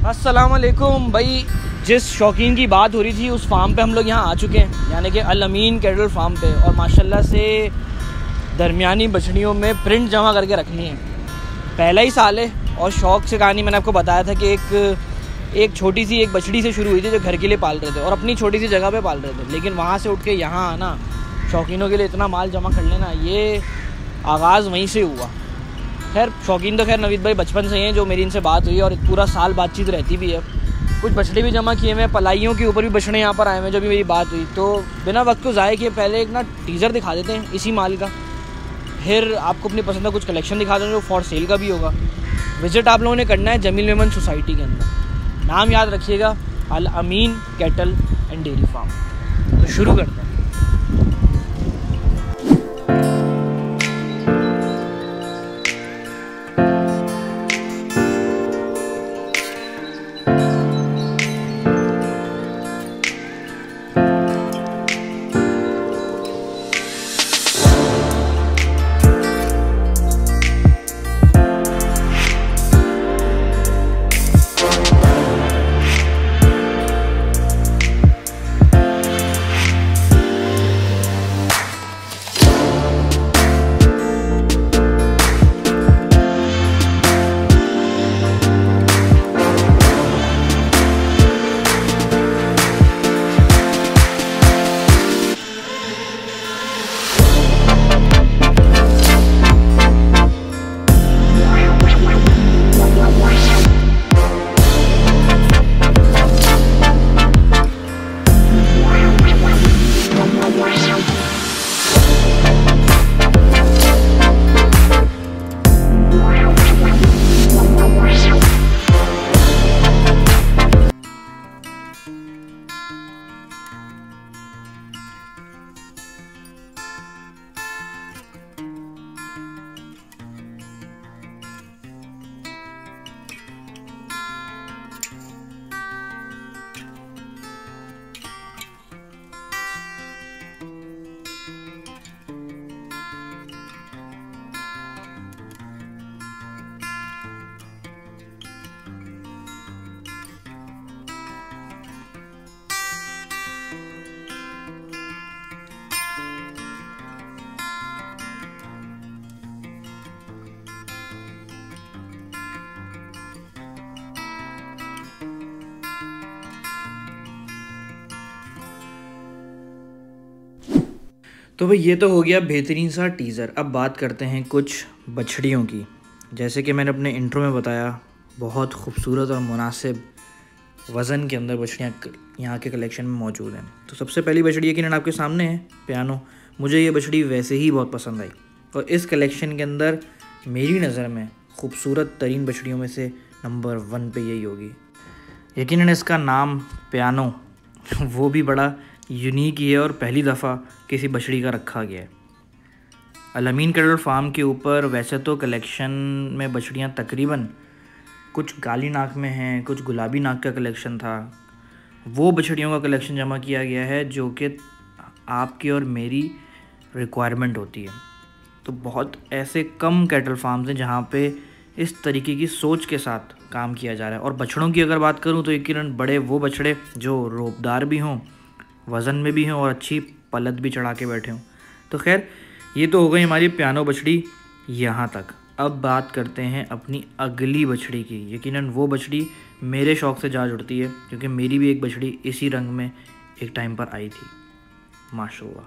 अस्सलामुअलैकुम भाई। जिस शौकीन की बात हो रही थी उस फार्म पे हम लोग यहाँ आ चुके हैं, यानी कि अल अमीन कैटल फार्म पे। और माशाल्लाह से दरमियानी बछड़ियों में प्रिंट जमा करके रखनी है। पहला ही साल है और शौक़ से कहानी मैंने आपको बताया था कि एक छोटी सी एक बछड़ी से शुरू हुई थी जो घर के लिए पाल रहे थे और अपनी छोटी सी जगह पे पाल रहे थे, लेकिन वहाँ से उठ के यहाँ आना, शौकीनों के लिए इतना माल जमा कर लेना, ये आगाज़ वहीं से हुआ। खैर शौकीन तो खैर नवीद भाई बचपन से ही हैं, जो मेरी इनसे बात हुई और पूरा साल बातचीत रहती भी है। कुछ बछड़े भी जमा किए हुए हैं, पलाइयों के ऊपर भी बछड़े यहाँ पर आए हुए हैं। जब भी मेरी बात हुई तो बिना वक्त को ज़ाय किए पहले एक ना टीज़र दिखा देते हैं इसी माल का, फिर आपको अपनी पसंद का कुछ कलेक्शन दिखा देंगे जो फॉर सेल का भी होगा। विज़िट आप लोगों ने करना है जमील मेमन सोसाइटी के अंदर। नाम याद रखिएगा, अल अमीन कैटल एंड डेयरी फार्म। तो शुरू करते हैं। तो भाई ये तो हो गया बेहतरीन सा टीज़र। अब बात करते हैं कुछ बछड़ियों की। जैसे कि मैंने अपने इंट्रो में बताया, बहुत खूबसूरत और मुनासिब वज़न के अंदर बछड़ियाँ यहाँ के कलेक्शन में मौजूद हैं। तो सबसे पहली बछड़ी यकीनन आपके सामने है पियानो। मुझे ये बछड़ी वैसे ही बहुत पसंद आई और इस कलेक्शन के अंदर मेरी नज़र में खूबसूरत तरीन बछड़ियों में से नंबर 1 पे यही होगी। यकीनन इसका नाम पियानो वो भी बड़ा यूनिक ही है और पहली दफ़ा किसी बछड़ी का रखा गया है। अल अमीन कैटल फार्म के ऊपर वैसे तो कलेक्शन में बछड़ियाँ तकरीबन कुछ काली नाक में हैं, कुछ गुलाबी नाक का कलेक्शन था। वो बछड़ियों का कलेक्शन जमा किया गया है जो कि आपकी और मेरी रिक्वायरमेंट होती है। तो बहुत ऐसे कम कैटल फार्म्स हैं जहाँ पे इस तरीके की सोच के साथ काम किया जा रहा है। और बछड़ों की अगर बात करूँ तो यकीनन बड़े वो बछड़े जो रोबदार भी हों, वज़न में भी हों और अच्छी पलत भी चढ़ा के बैठे हों। तो खैर ये तो हो गई हमारी पियानो बछड़ी यहाँ तक। अब बात करते हैं अपनी अगली बछड़ी की। यकीनन वो बछड़ी मेरे शौक़ से जा जुड़ती है क्योंकि मेरी भी एक बछड़ी इसी रंग में एक टाइम पर आई थी माशाल्लाह।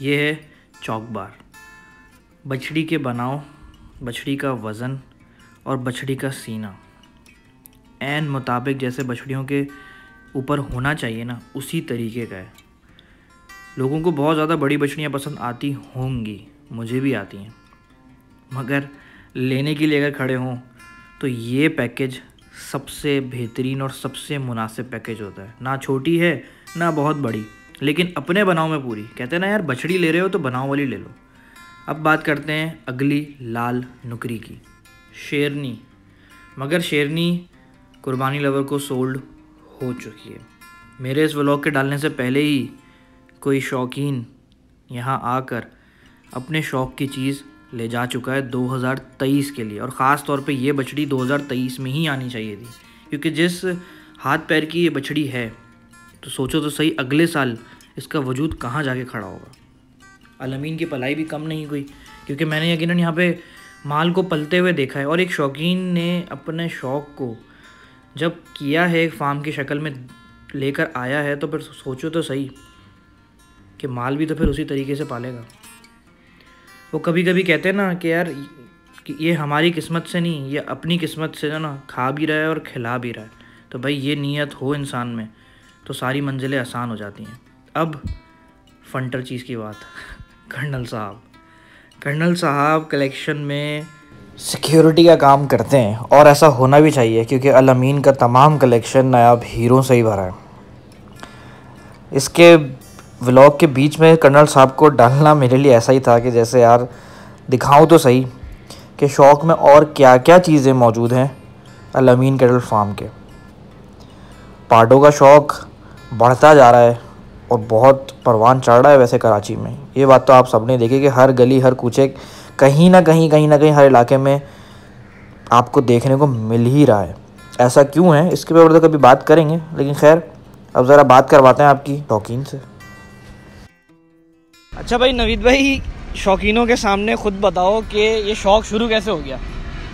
ये है चौकबार। बछड़ी के बनाव, बछड़ी का वज़न और बछड़ी का सीना ऐन मुताबिक जैसे बछड़ियों के ऊपर होना चाहिए ना, उसी तरीके का है। लोगों को बहुत ज़्यादा बड़ी बछड़ियाँ पसंद आती होंगी, मुझे भी आती हैं, मगर लेने के लिए अगर खड़े हों तो ये पैकेज सबसे बेहतरीन और सबसे मुनासिब पैकेज होता है। ना छोटी है ना बहुत बड़ी, लेकिन अपने बनाव में पूरी। कहते हैं ना यार, बछड़ी ले रहे हो तो बनाव वाली ले लो। अब बात करते हैं अगली लाल नुकरी की, शेरनी। मगर शेरनी कुर्बानी लवर को सोल्ड हो चुकी है। मेरे इस व्लॉग के डालने से पहले ही कोई शौकीन यहाँ आकर अपने शौक़ की चीज़ ले जा चुका है 2023 के लिए। और ख़ास तौर पे ये बछड़ी 2023 में ही आनी चाहिए थी, क्योंकि जिस हाथ पैर की ये बछड़ी है तो सोचो तो सही अगले साल इसका वजूद कहाँ जाके खड़ा होगा। अलमीन की पलाई भी कम नहीं हुई, क्योंकि मैंने यकीनन यहाँ पे माल को पलते हुए देखा है। और एक शौकीन ने अपने शौक़ को जब किया है एक फार्म की शक्ल में लेकर आया है, तो फिर सोचो तो सही कि माल भी तो फिर उसी तरीके से पालेगा। वो कभी कभी कहते हैं ना कि यार कि ये हमारी किस्मत से नहीं, ये अपनी किस्मत से ना खा भी रहा है और खिला भी रहा है। तो भाई ये नीयत हो इंसान में तो सारी मंजिलें आसान हो जाती हैं। अब फंटर चीज़ की बात कर्नल साहब कलेक्शन में सिक्योरिटी का काम करते हैं, और ऐसा होना भी चाहिए, क्योंकि अल अमीन का तमाम कलेक्शन नायाब हीरों से ही भरा है। इसके व्लॉग के बीच में कर्नल साहब को डालना मेरे लिए ऐसा ही था कि जैसे यार दिखाऊं तो सही कि शौक़ में और क्या क्या चीज़ें मौजूद हैं अल अमीन कैटल फार्म के। पार्डों का शौक़ बढ़ता जा रहा है और बहुत परवान चढ़ रहा है वैसे कराची में। ये बात तो आप सबने देखी कि हर गली हर कूचे कहीं ना कहीं हर इलाके में आपको देखने को मिल ही रहा है। ऐसा क्यों है इसके ऊपर तो कभी बात करेंगे, लेकिन खैर अब ज़रा बात करवाते हैं आपकी शौकीन से। अच्छा भाई नवीद भाई, शौकीनों के सामने खुद बताओ कि ये शौक़ शुरू कैसे हो गया।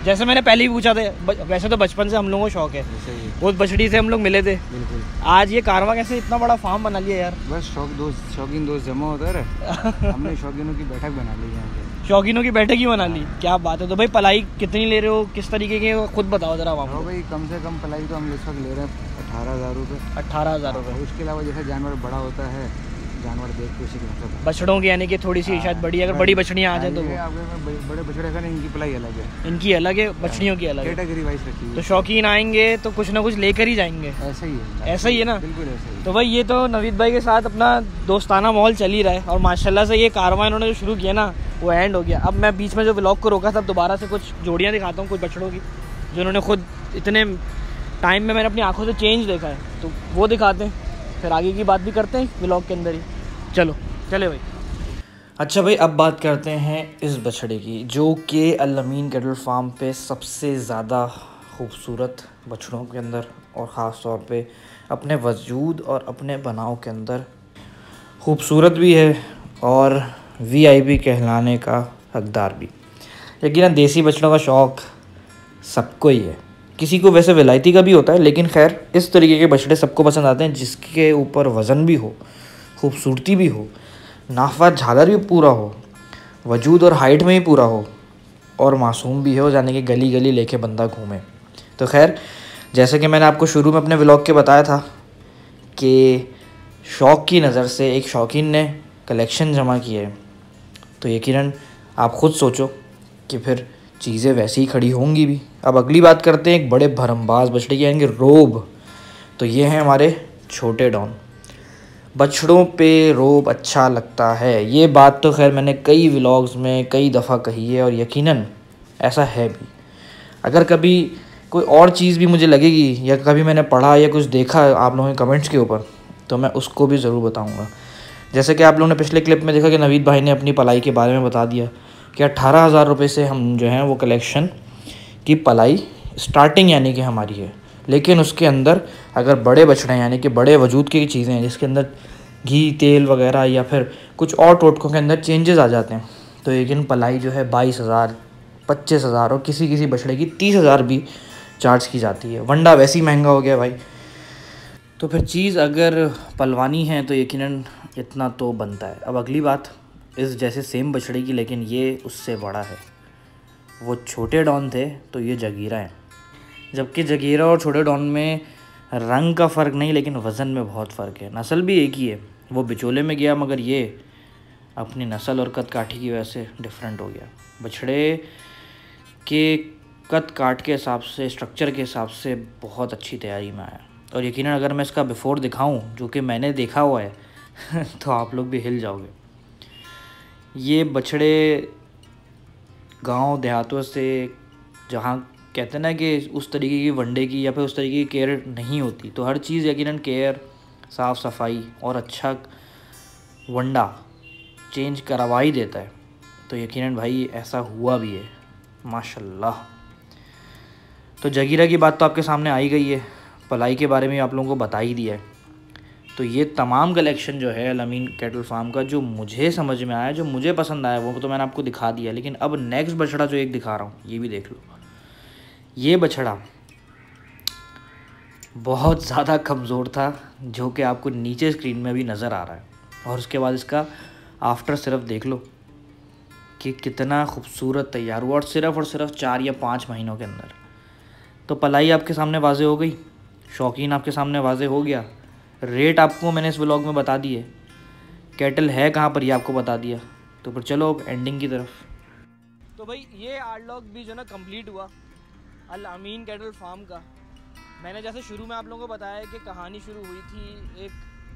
जैसे मैंने पहले ही पूछा था, वैसे तो बचपन से हम लोगों को शौक़ है, बहुत बछड़ी से हम लोग मिले थे। बिल्कुल। आज ये कारवां कैसे इतना बड़ा फार्म बना लिया यार? बस शौकीन दोस्त जमा होता है हमने शौकीनों की बैठक बना ली यहाँ पे। शौकीनों की बैठक ही बना ली, क्या बात है। तो भाई पलाई कितनी ले रहे हो, किस तरीके की, खुद बताओ जरा। वहाँ भाई कम से कम पलाई तो हम इस वक्त ले रहे हैं 18,000 रुपये। 18,000 रुपये। उसके अलावा जैसे जानवर बड़ा होता है, जानवर देख के उसी के मतलब बछड़ों की, यानी कि थोड़ी सी शायद बड़ी, अगर बड़ी बछड़ियाँ आ जाए तो बड़े बछड़े का नहीं, इनकी पलाई अलग है, इनकी अलग है, बछड़ियों की अलग है, कैटेगरी वाइज रखी है। तो शौकीन आएंगे तो कुछ ना कुछ लेकर ही जाएंगे। ऐसा ही है, ऐसा ही है ना? बिल्कुल ऐसा ही। तो भाई ये तो नवीद भाई के साथ अपना दोस्ताना माहौल चल ही रहा है, और माशाल्लाह से ये कारवां इन्होंने जो शुरू किया ना वो एंड हो गया। अब मैं बीच में जो व्लॉग को रोका था, दोबारा से कुछ जोड़ियाँ दिखाता हूँ, कुछ बछड़ों की जो उन्होंने खुद इतने टाइम में मैंने अपनी आंखों से चेंज देखा है, तो वो दिखाते हैं, फिर आगे की बात भी करते हैं व्लॉग के अंदर ही। चले भाई। अच्छा भाई, अब बात करते हैं इस बछड़े की, जो कि अल अमीन कैटल फार्म पे सबसे ज़्यादा खूबसूरत बछड़ों के अंदर, और ख़ास तौर पे अपने वजूद और अपने बनाव के अंदर खूबसूरत भी है और वीआईपी कहलाने का हकदार भी। लेकिन देसी बछड़ों का शौक़ सबको ही है, किसी को वैसे विलायती का भी होता है, लेकिन खैर इस तरीके के बछड़े सबको पसंद आते हैं जिसके ऊपर वज़न भी हो, खूबसूरती भी हो, नाफा झालर भी पूरा हो, वजूद और हाइट में ही पूरा हो, और मासूम भी हो, जाने कि गली गली लेके बंदा घूमे। तो खैर जैसे कि मैंने आपको शुरू में अपने व्लॉग के बताया था कि शौक़ की नज़र से एक शौकीन ने कलेक्शन जमा की है, तो यकीनन आप ख़ुद सोचो कि फिर चीज़ें वैसे ही खड़ी होंगी भी। अब अगली बात करते हैं एक बड़े भरमबाज बछड़े की, यानी रोब। तो ये हैं हमारे छोटे डॉन। बछड़ों पे रोब अच्छा लगता है, ये बात तो खैर मैंने कई व्लॉग्स में कई दफ़ा कही है, और यकीनन ऐसा है भी। अगर कभी कोई और चीज़ भी मुझे लगेगी या कभी मैंने पढ़ा या कुछ देखा आप लोगों के कमेंट्स के ऊपर, तो मैं उसको भी ज़रूर बताऊंगा। जैसे कि आप लोगों ने पिछले क्लिप में देखा कि नवीद भाई ने अपनी पलाई के बारे में बता दिया कि 18,000 रुपये से हम जो हैं वो कलेक्शन की पलाई स्टार्टिंग यानी कि हमारी है। लेकिन उसके अंदर अगर बड़े बछड़े यानी कि बड़े वजूद की चीज़ें हैं, जिसके अंदर घी तेल वगैरह या फिर कुछ और टोटकों के अंदर चेंजेस आ जाते हैं, तो लेकिन पलाई जो है 22,000, 25,000 और किसी किसी बछड़े की 30,000 भी चार्ज की जाती है। वंडा वैसे ही महंगा हो गया भाई। तो फिर चीज़ अगर पलवानी है तो यकीनन इतना तो बनता है। अब अगली बात इस जैसे सेम बछड़े की, लेकिन ये उससे बड़ा है। वो छोटे डॉन थे तो ये जगीरा है, जबकि जगीरा और छोटे डॉन में रंग का फ़र्क नहीं, लेकिन वज़न में बहुत फ़र्क है। नस्ल भी एक ही है, वो बिचोले में गया, मगर ये अपनी नस्ल और कद काठी की वजह से डिफरेंट हो गया। बछड़े के कद काट के हिसाब से, स्ट्रक्चर के हिसाब से बहुत अच्छी तैयारी में आया, और यकीनन अगर मैं इसका बिफ़ोर दिखाऊं, जो कि मैंने देखा हुआ है तो आप लोग भी हिल जाओगे। ये बछड़े गांव देहातों से, जहाँ कहते हैं ना कि उस तरीके की वनडे की या फिर उस तरीके की केयर नहीं होती, तो हर चीज़ यकीनन केयर, साफ़ सफाई और अच्छा वंडा चेंज करवा ही देता है। तो यकीनन भाई ऐसा हुआ भी है माशाल्लाह। तो जगीरा की बात तो आपके सामने आई गई है, पलाई के बारे में आप लोगों को बता ही दिया है। तो ये तमाम कलेक्शन जो है अल अमीन कैटल फार्म का, जो मुझे समझ में आया, जो मुझे पसंद आया, वो तो मैंने आपको दिखा दिया। लेकिन अब नेक्स्ट बछड़ा जो एक दिखा रहा हूँ, ये भी देख लो। ये बछड़ा बहुत ज़्यादा कमज़ोर था, जो कि आपको नीचे स्क्रीन में भी नज़र आ रहा है। और उसके बाद इसका आफ्टर सिर्फ देख लो कि कितना खूबसूरत तैयार हुआ, और सिर्फ 4 या 5 महीनों के अंदर। तो पलाई आपके सामने वाज़े हो गई, शौकीन आपके सामने वाज़े हो गया, रेट आपको मैंने इस व्लॉग में बता दिए, कैटल है कहाँ पर ये आपको बता दिया। तो फिर चलो अब एंडिंग की तरफ। तो भाई ये आर्ट लॉग भी जो ना कंप्लीट हुआ अल अमीन कैटल फार्म का। मैंने जैसे शुरू में आप लोगों को बताया कि कहानी शुरू हुई थी एक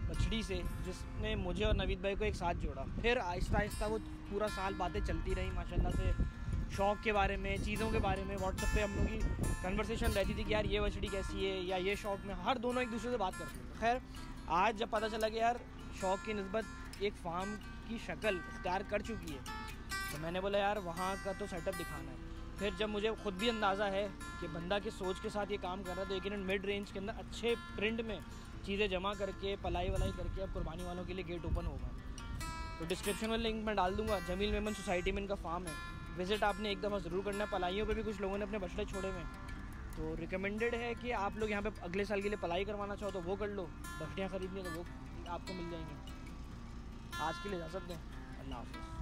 बछड़ी से, जिसने मुझे और नवीद भाई को एक साथ जोड़ा। फिर आहिस्ता आहिस्ता वो पूरा साल बातें चलती रही माशाल्लाह से, शौक़ के बारे में, चीज़ों के बारे में। व्हाट्सएप पे हम लोगों की कन्वर्सेशन रहती थी कि यार ये बछड़ी कैसी है, या ये शौक़ में हर दोनों एक दूसरे से बात करते थे। खैर आज जब पता चला कि यार शौक़ की निस्बत एक फार्म की शक्ल इख्तियार कर चुकी है, तो मैंने बोला यार वहाँ का तो सेटअप दिखाना है। फिर जब मुझे खुद भी अंदाज़ा है कि बंदा किस सोच के साथ ये काम कर रहा है, तो यकीनन मिड रेंज के अंदर अच्छे प्रिंट में चीज़ें जमा करके पलाई वलाई करके अब कुर्बानी वालों के लिए गेट ओपन होगा। तो डिस्क्रिप्शन में लिंक मैं डाल दूंगा। जमील मेमन सोसाइटी में इनका फार्म है, विज़िट आपने एक दफ़ा ज़रूर करना है। पलाइयों पे भी कुछ लोगों ने अपने बछड़े छोड़े हुए हैं, तो रिकमेंडेड है कि आप लोग यहाँ पे अगले साल के लिए पलाई करवाना चाहो तो वो कर लो, बछड़ियाँ ख़रीदनी है तो वो आपको मिल जाएंगी। आज के लिए इजाज़त दें, अल्लाह हाफ़िज़।